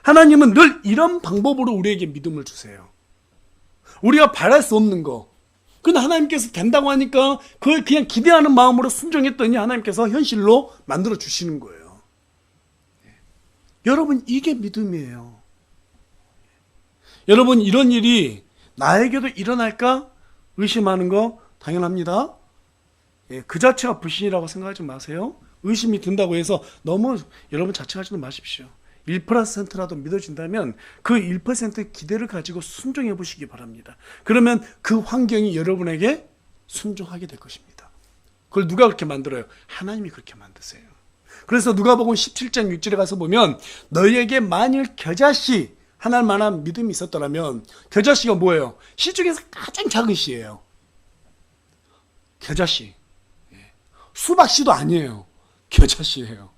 하나님은 늘 이런 방법으로 우리에게 믿음을 주세요. 우리가 바랄 수 없는 거. 근데 하나님께서 된다고 하니까 그걸 그냥 기대하는 마음으로 순종했더니 하나님께서 현실로 만들어 주시는 거예요. 여러분, 이게 믿음이에요. 여러분, 이런 일이 나에게도 일어날까 의심하는 거 당연합니다. 그 자체가 불신이라고 생각하지 마세요. 의심이 든다고 해서 너무 여러분 자책하지도 마십시오. 1%라도 믿어진다면 그 1%의 기대를 가지고 순종해 보시기 바랍니다. 그러면 그 환경이 여러분에게 순종하게 될 것입니다. 그걸 누가 그렇게 만들어요? 하나님이 그렇게 만드세요. 그래서 누가복음 17장 6절에 가서 보면 너희에게 만일 겨자씨 하나님 만한 믿음이 있었더라면, 겨자씨가 뭐예요? 씨 중에서 가장 작은 씨예요. 겨자씨. 수박씨도 아니에요. 겨자씨예요.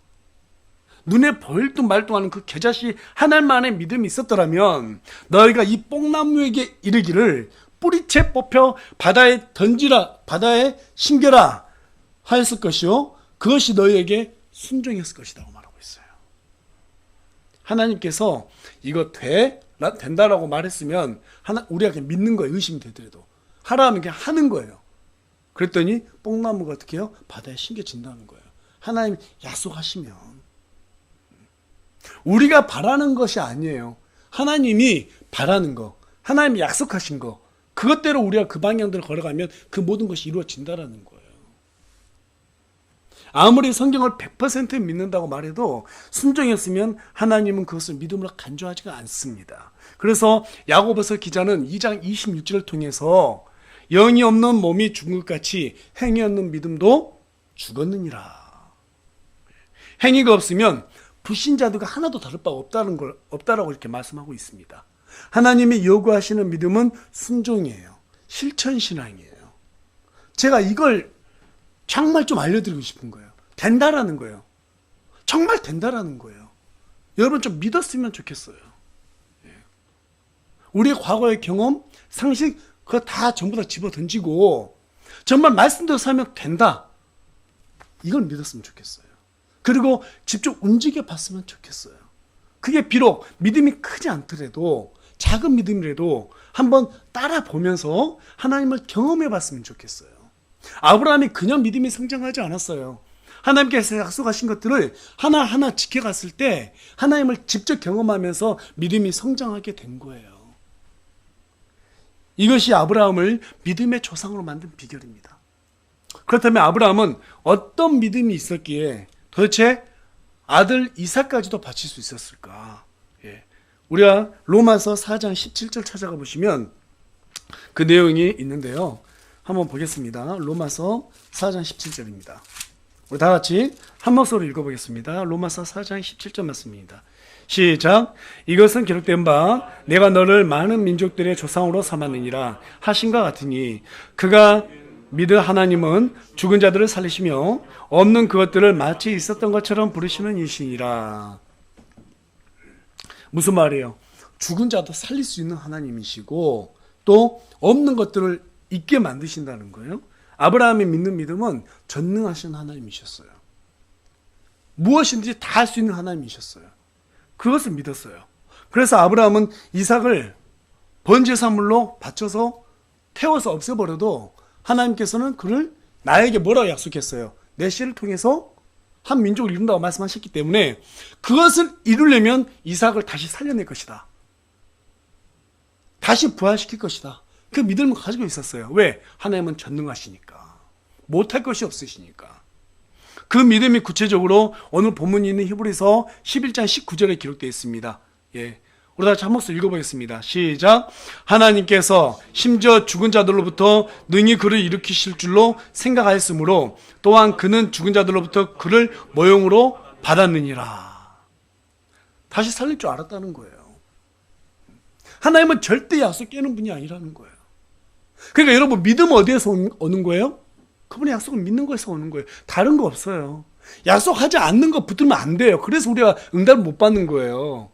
눈에 보일도 말도 하는 그 겨자씨 하나님만의 믿음이 있었더라면 너희가 이 뽕나무에게 이르기를 뿌리채 뽑혀 바다에 던지라, 바다에 심겨라 하였을 것이요 그것이 너희에게 순종했을 것이라고 말하고 있어요. 하나님께서 이거 된다라고 말했으면 우리가 그냥 믿는 거예요. 의심이 되더라도 하라 하면 그냥 하는 거예요. 그랬더니 뽕나무가 어떻게 해요? 바다에 심겨진다는 거예요. 하나님 약속하시면. 우리가 바라는 것이 아니에요. 하나님이 바라는 거, 하나님이 약속하신 거, 그것대로 우리가 그 방향대로 걸어가면 그 모든 것이 이루어진다라는 거예요. 아무리 성경을 100% 믿는다고 말해도 순종했으면 하나님은 그것을 믿음으로 간주하지가 않습니다. 그래서 야고보서 기자는 2장 26절을 통해서 영이 없는 몸이 죽은 것 같이 행위 없는 믿음도 죽었느니라. 행위가 없으면 불신자들과 하나도 다를 바가 없다라고 이렇게 말씀하고 있습니다. 하나님이 요구하시는 믿음은 순종이에요. 실천신앙이에요. 제가 이걸 정말 좀 알려드리고 싶은 거예요. 된다라는 거예요. 정말 된다라는 거예요. 여러분 좀 믿었으면 좋겠어요. 우리의 과거의 경험, 상식 그거 다 전부 다 집어던지고 정말 말씀대로 살면 된다. 이걸 믿었으면 좋겠어요. 그리고 직접 움직여 봤으면 좋겠어요. 그게 비록 믿음이 크지 않더라도 작은 믿음이라도 한번 따라 보면서 하나님을 경험해 봤으면 좋겠어요. 아브라함이 그냥 믿음이 성장하지 않았어요. 하나님께서 약속하신 것들을 하나하나 지켜갔을 때 하나님을 직접 경험하면서 믿음이 성장하게 된 거예요. 이것이 아브라함을 믿음의 조상으로 만든 비결입니다. 그렇다면 아브라함은 어떤 믿음이 있었기에 도대체 아들 이삭까지도 바칠 수 있었을까? 우리가 로마서 4장 17절 찾아가 보시면 그 내용이 있는데요. 한번 보겠습니다. 로마서 4장 17절입니다. 우리 다 같이 한 목소리로 읽어보겠습니다. 로마서 4장 17절 말씀입니다. 시작. 이것은 기록된 바 내가 너를 많은 민족들의 조상으로 삼았느니라 하신과 같으니 그가 믿을 하나님은 죽은 자들을 살리시며 없는 그것들을 마치 있었던 것처럼 부르시는 이시니라. 무슨 말이에요? 죽은 자도 살릴 수 있는 하나님이시고 또 없는 것들을 있게 만드신다는 거예요. 아브라함이 믿는 믿음은 전능하신 하나님이셨어요. 무엇인지 다 할 수 있는 하나님이셨어요. 그것을 믿었어요. 그래서 아브라함은 이삭을 번제사물로 바쳐서 태워서 없애버려도 하나님께서는 그를 나에게 뭐라고 약속했어요? 내 씨를 통해서 한 민족을 이룬다고 말씀하셨기 때문에 그것을 이루려면 이삭을 다시 살려낼 것이다. 다시 부활시킬 것이다. 그 믿음을 가지고 있었어요. 왜? 하나님은 전능하시니까. 못할 것이 없으시니까. 그 믿음이 구체적으로 오늘 본문이 있는 히브리서 11장 19절에 기록되어 있습니다. 예. 우리 다 한 목소리 읽어보겠습니다. 시작. 하나님께서 심지어 죽은 자들로부터 능히 그를 일으키실 줄로 생각하였으므로 또한 그는 죽은 자들로부터 그를 모형으로 받았느니라. 다시 살릴 줄 알았다는 거예요. 하나님은 절대 약속 깨는 분이 아니라는 거예요. 그러니까 여러분 믿음은 어디에서 오는 거예요? 그분의 약속은 믿는 거에서 오는 거예요. 다른 거 없어요. 약속하지 않는 거 붙들면 안 돼요. 그래서 우리가 응답을 못 받는 거예요.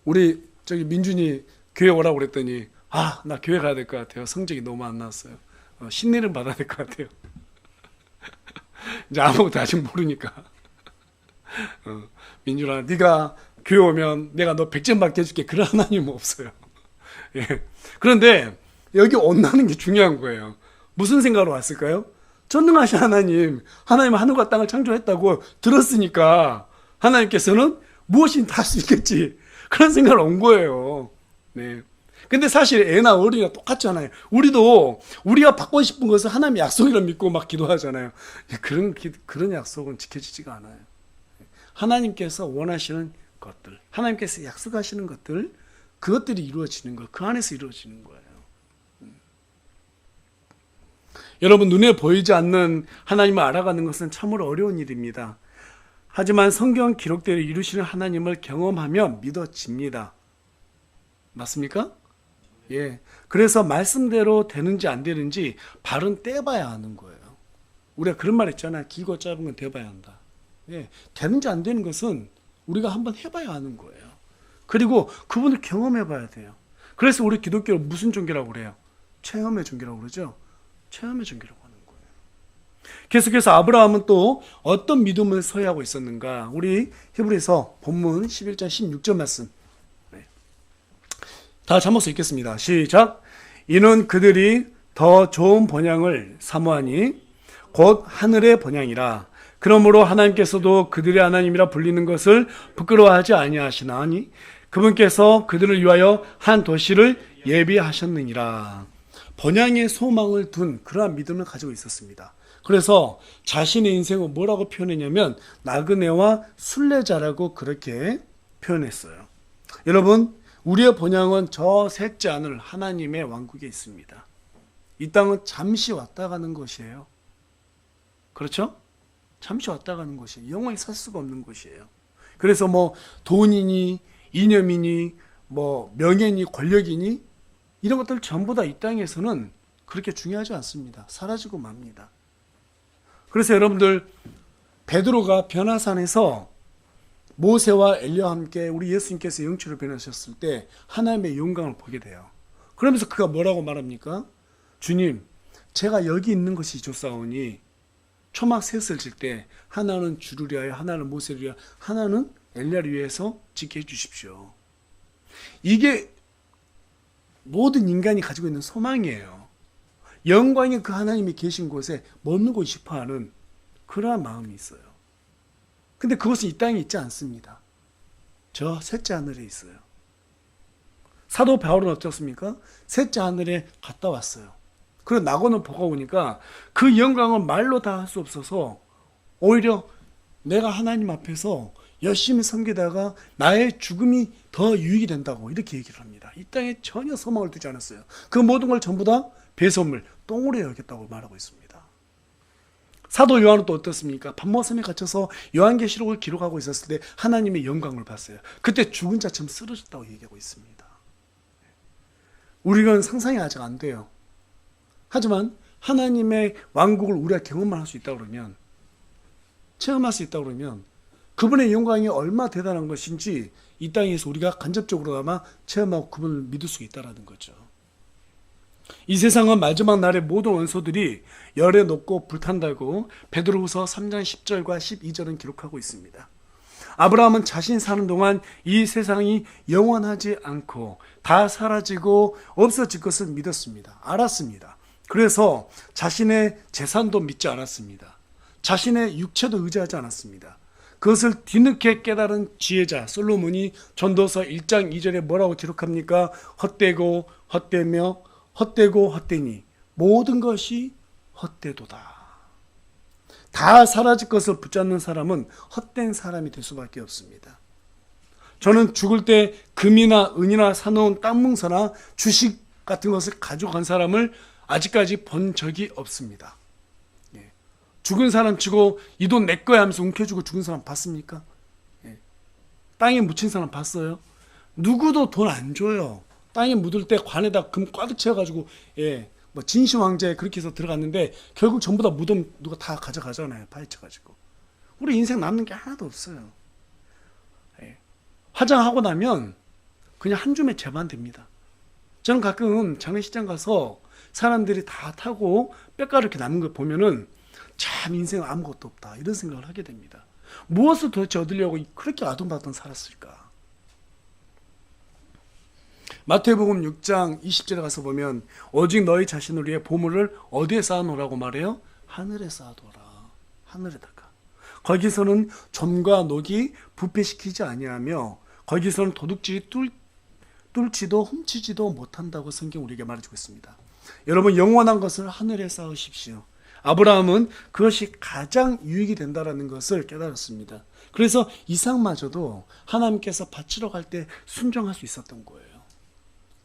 우리 저기 민준이 교회 오라고 그랬더니 나 교회 가야 될 것 같아요. 성적이 너무 안 나왔어요. 신뢰를 받아야 될 것 같아요. 이제 아무것도 아직 모르니까. 민준아, 네가 교회 오면 내가 너 100점 받게 해줄게. 그런 하나님은 없어요. 예. 그런데 여기 온다는 게 중요한 거예요. 무슨 생각으로 왔을까요? 전능하신 하나님은 하늘과 땅을 창조했다고 들었으니까 하나님께서는 무엇이든 다 할 수 있겠지. 그런 생각으로 온 거예요. 네. 근데 사실 애나 어린이나 똑같잖아요. 우리도 우리가 받고 싶은 것을 하나님의 약속이라 믿고 막 기도하잖아요. 그런 약속은 지켜지지가 않아요. 하나님께서 원하시는 것들, 하나님께서 약속하시는 것들, 그것들이 이루어지는 거, 그 안에서 이루어지는 거예요. 여러분, 눈에 보이지 않는 하나님을 알아가는 것은 참으로 어려운 일입니다. 하지만 성경 기록대로 이루시는 하나님을 경험하면 믿어집니다. 맞습니까? 예. 그래서 말씀대로 되는지 안 되는지 발은 떼봐야 하는 거예요. 우리가 그런 말 있잖아요. 길고 짧은 건 돼봐야 한다. 예. 되는지 안 되는 것은 우리가 한번 해봐야 하는 거예요. 그리고 그분을 경험해봐야 돼요. 그래서 우리 기독교를 무슨 종교라고 그래요? 체험의 종교라고 그러죠? 체험의 종교라고 하는 거예요. 계속해서 아브라함은 또 어떤 믿음을 소유하고 있었는가? 우리 히브리서 본문 11장 16절 말씀. 네. 다 잠옷을 읽겠습니다. 시작. 이는 그들이 더 좋은 번향을 사모하니 곧 하늘의 번향이라. 그러므로 하나님께서도 그들의 하나님이라 불리는 것을 부끄러워하지 아니하시나니 그분께서 그들을 위하여 한 도시를 예비하셨느니라. 번향의 소망을 둔 그러한 믿음을 가지고 있었습니다. 그래서 자신의 인생을 뭐라고 표현했냐면 나그네와 순례자라고 그렇게 표현했어요. 여러분, 우리의 번향은 저 셋째 하늘 하나님의 왕국에 있습니다. 이 땅은 잠시 왔다 가는 것이에요. 그렇죠? 잠시 왔다 가는 곳이에요. 영원히 살 수가 없는 곳이에요. 그래서 뭐 돈이니 이념이니 뭐 명예니 권력이니 이런 것들 전부 다 이 땅에서는 그렇게 중요하지 않습니다. 사라지고 맙니다. 그래서 여러분들 베드로가 변화산에서 모세와 엘리야와 함께 우리 예수님께서 영체로 변하셨을 때 하나님의 영광을 보게 돼요. 그러면서 그가 뭐라고 말합니까? 주님, 제가 여기 있는 것이 좋사오니 초막 셋을 질 때 하나는 주를 위하여 하나는 모세를 위하여 하나는 엘리야를 위해서 지켜 주십시오. 이게 모든 인간이 가지고 있는 소망이에요. 영광의 그 하나님이 계신 곳에 머물고 싶어하는 그러한 마음이 있어요. 근데 그것은 이 땅에 있지 않습니다. 저 셋째 하늘에 있어요. 사도 바울은 어떻습니까? 셋째 하늘에 갔다 왔어요. 그리고 낙원을 보고 오니까 그 영광을 말로 다 할 수 없어서 오히려 내가 하나님 앞에서 열심히 섬기다가 나의 죽음이 더 유익이 된다고 이렇게 얘기를 합니다. 이 땅에 전혀 소망을 두지 않았어요. 그 모든 걸 전부 다 배설물, 똥으로 여겼다고 말하고 있습니다. 사도 요한은 또 어떻습니까? patmos섬에 갇혀서 요한계시록을 기록하고 있었을 때 하나님의 영광을 봤어요. 그때 죽은 자처럼 쓰러졌다고 얘기하고 있습니다. 우리는 상상이 아직 안 돼요. 하지만 하나님의 왕국을 우리가 경험만 할 수 있다 그러면, 체험할 수 있다 그러면 그분의 영광이 얼마나 대단한 것인지 이 땅에서 우리가 간접적으로나마 체험하고 그분을 믿을 수 있다는 거죠. 이 세상은 마지막 날에 모든 원소들이 열에 녹고 불탄다고 베드로후서 3장 10절과 12절은 기록하고 있습니다. 아브라함은 자신 사는 동안 이 세상이 영원하지 않고 다 사라지고 없어질 것을 믿었습니다. 알았습니다. 그래서 자신의 재산도 믿지 않았습니다. 자신의 육체도 의지하지 않았습니다. 그것을 뒤늦게 깨달은 지혜자 솔로몬이 전도서 1장 2절에 뭐라고 기록합니까? 헛되고 헛되며 헛되고 헛되니 모든 것이 헛되도다. 다 사라질 것을 붙잡는 사람은 헛된 사람이 될 수밖에 없습니다. 저는 죽을 때 금이나 은이나 사놓은 땅 뭉서나 주식 같은 것을 가져간 사람을 아직까지 본 적이 없습니다. 죽은 사람 치고 이 돈 내 거야 하면서 움켜쥐고 죽은 사람 봤습니까? 땅에 묻힌 사람 봤어요? 누구도 돈 안 줘요. 땅에 묻을 때 관에다 금 꽉 채워가지고 뭐 진시 황제에 그렇게 해서 들어갔는데 결국 전부 다 무덤 누가 다 가져가잖아요. 파헤쳐가지고. 우리 인생 남는 게 하나도 없어요. 화장하고 나면 그냥 한 줌에 재반됩니다. 저는 가끔 장례식장 가서 사람들이 다 타고 뼈가루 이렇게 남는 거 보면은 참 인생은 아무것도 없다 이런 생각을 하게 됩니다. 무엇을 도대체 얻으려고 그렇게 아둥바둥 살았을까? 마태복음 6장 20절에 가서 보면 오직 너희 자신을 위해 보물을 어디에 쌓아놓으라고 말해요? 하늘에 쌓아둬라. 하늘에다가. 거기서는 점과 녹이 부패시키지 아니하며 거기서는 도둑질이 뚫지도 훔치지도 못한다고 성경 우리에게 말해주고 있습니다. 여러분 영원한 것을 하늘에 쌓으십시오. 아브라함은 그것이 가장 유익이 된다는 것을 깨달았습니다. 그래서 이삭마저도 하나님께서 바치러 갈 때 순종할 수 있었던 거예요.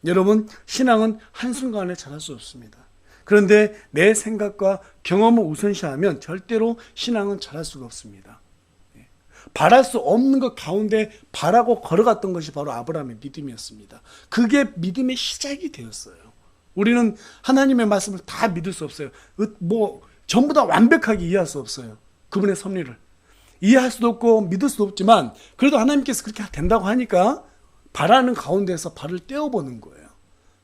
여러분 신앙은 한순간에 잘할 수 없습니다. 그런데 내 생각과 경험을 우선시하면 절대로 신앙은 잘할 수가 없습니다. 바랄 수 없는 것 가운데 바라고 걸어갔던 것이 바로 아브라함의 믿음이었습니다. 그게 믿음의 시작이 되었어요. 우리는 하나님의 말씀을 다 믿을 수 없어요. 전부 다 완벽하게 이해할 수 없어요. 그분의 섭리를 이해할 수도 없고 믿을 수도 없지만 그래도 하나님께서 그렇게 된다고 하니까 바라는 가운데서 발을 떼어보는 거예요.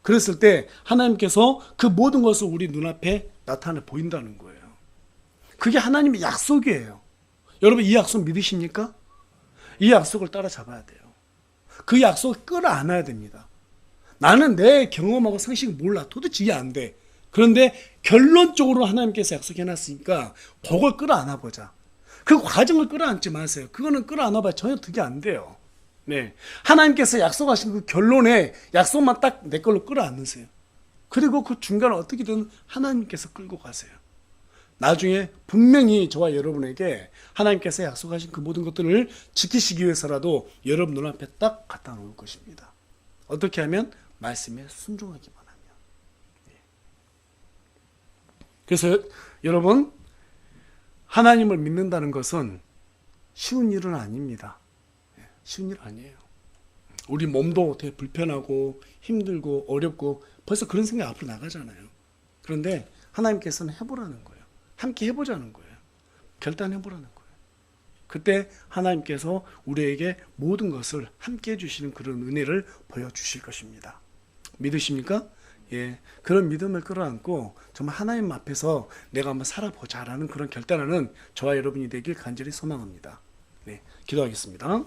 그랬을 때 하나님께서 그 모든 것을 우리 눈앞에 나타내 보인다는 거예요. 그게 하나님의 약속이에요. 여러분 이 약속 믿으십니까? 이 약속을 따라잡아야 돼요. 그 약속을 끌어안아야 됩니다. 나는 내 경험하고 상식을 몰라. 도대체 이해 안 돼. 그런데 결론적으로 하나님께서 약속해놨으니까 그걸 끌어안아 보자. 그 과정을 끌어안지 마세요. 그거는 끌어안아봐야 전혀 득이 안 돼요. 네, 하나님께서 약속하신 그 결론에 약속만 딱 내 걸로 끌어안으세요. 그리고 그 중간을 어떻게든 하나님께서 끌고 가세요. 나중에 분명히 저와 여러분에게 하나님께서 약속하신 그 모든 것들을 지키시기 위해서라도 여러분 눈앞에 딱 갖다 놓을 것입니다. 어떻게 하면? 말씀에 순종하기만 하면. 그래서 여러분 하나님을 믿는다는 것은 쉬운 일은 아닙니다. 쉬운 일 아니에요. 우리 몸도 되게 불편하고 힘들고 어렵고 벌써 그런 생각 앞으로 나가잖아요. 그런데 하나님께서는 해보라는 거예요. 함께 해보자는 거예요. 결단해보라는 거예요. 그때 하나님께서 우리에게 모든 것을 함께 해주시는 그런 은혜를 보여주실 것입니다. 믿으십니까? 예, 그런 믿음을 끌어안고 정말 하나님 앞에서 내가 한번 살아보자라는 그런 결단하는 저와 여러분이 되길 간절히 소망합니다. 네, 기도하겠습니다.